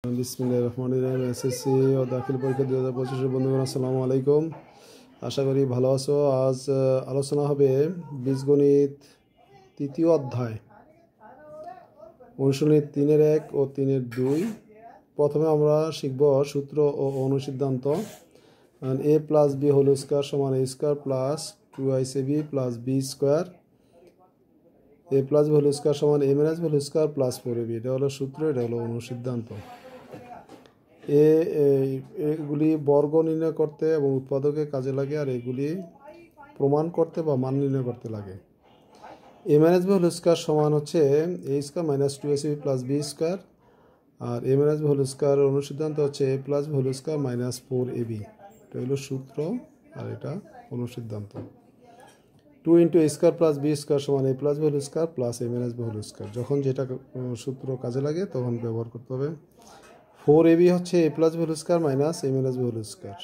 বিসমিল্লাহির রহমানির রহিম। এসএসসি ও দাখিল পরীক্ষা 2025 বন্ধুগণ, আসসালামু আলাইকুম। আশা করি ভালো আছো। আজ আলোচনা হবে বীজগণিত তৃতীয় অধ্যায়, অনুশীলনী 3-1 ও 3-2। প্রথমে আমরা শিখব সূত্র ও অনুসিদ্ধান্ত। a plus B whole square সমান a square plus 2ac plus b square. a plus B whole square সমান a minus B whole square plus 4ab। এটা হলো সূত্র, এটা হলো অনুসিদ্ধান্ত। এগুলি বর্গ নির্ণয় করতে এবং উৎপাদকে কাজে লাগে, আর এগুলি প্রমাণ করতে বা মান নির্ণয় করতে লাগে। a minus B whole square সমান হচ্ছে a square minus 2ac plus b square, আর a minus B whole square অনুসিদ্ধান্ত হচ্ছে a plus B whole square minus 4ab। এটা হলো সূত্র আর এটা অনুসিদ্ধান্ত। 2 into a square plus b square সমান a plus B whole square plus a minus B whole square. যখন যেটা সূত্র কাজে লাগে তখন ব্যবহার করতে হবে। 4ab হচ্ছে a plus B whole square minus a minus B whole square,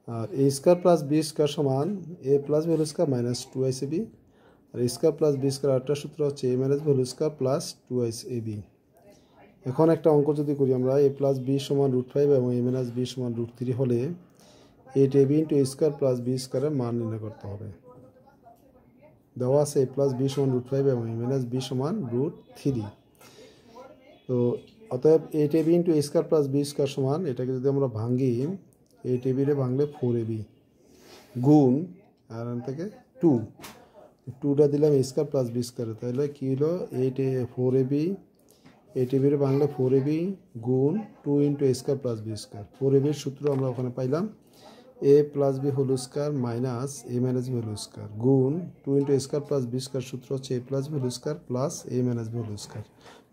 আর a square plus b square সমান a plus B whole square minus 2ac, আর a square plus b square আরেকটা সূত্র হচ্ছে a minus B whole square plus 2ac। এখন একটা অঙ্ক যদি করি আমরা, a প্লাস b সমান √5 এবং a মাইনাস b সমান √3 হলে 8ab into a square plus b স্কয়ারের মান নির্ণয় করতে হবে। দেওয়া আছে a প্লাস b সমান √5 এবং a মাইনাস b সমান √3। তো অতএব 8ab into a square plus b square সমান, এটাকে যদি আমরা ভাঙি 8ab রে ভাঙলে 4ab গুণ আর থেকে 2টা দিলাম a স্কয়ার প্লাস b স্কয়ারে, তাহলে কি হলো 4ab 8ab রে ভাঙলে 4ab গুণ 2 into a square plus b square. 4ab এর সূত্র আমরা ওখানে পাইলাম a plus b whole square minus a minus b whole square গুণ 2 into a square plus b square সূত্র হচ্ছে a plus b whole square plus a minus b whole square.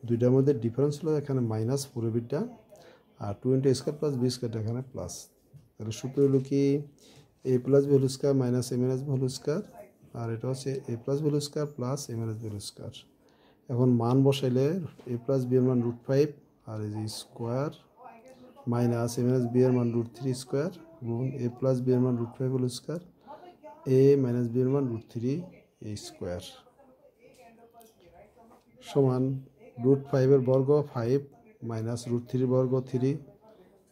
দুইটার মধ্যে ডিফারেন্স হলো এখানে মাইনাস 4abটা, আর 2 into a square plus b স্কয়ারটা এখানে প্লাস। তাহলে সূত্র হলো কি a plus b whole square minus a minus b whole square, আর এটা হচ্ছে a plus b whole square plus a minus b whole square. এখন মান বসাইলে a প্লাস b এর মান √5 আর এই যে square minus a minus b এর মান √3 স্কয়ার গুণ a প্লাস b এর মান √5 whole square a minus b এর মান √3 a স্কয়ার সমান √5 এর বর্গ 5 মাইনাস √3 বর্গ 3,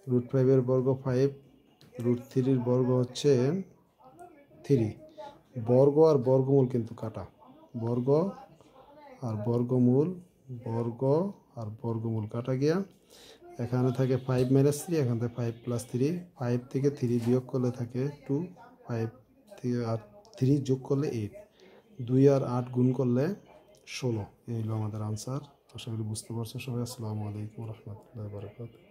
√5 এর বর্গ 5, √3 এর বর্গ হচ্ছে 3। বর্গ আর বর্গমূল কিন্তু কাটা, বর্গ আর বর্গমূল, বর্গ আর বর্গমূল কাটা গিয়া এখানে থাকে 5 মাইনাস 3, এখান থেকে 5 প্লাস 3, 5 থেকে 3 বিয়োগ করলে থাকে 2, 5 থেকে আর 3 যোগ করলে 8, 2 আর 8 গুণ করলে 16। এই হলো আমাদের আনসার। আশা করি বুঝতে পারছো সবাই। আসসালামু আলাইকুম রহমতুল্লাহ।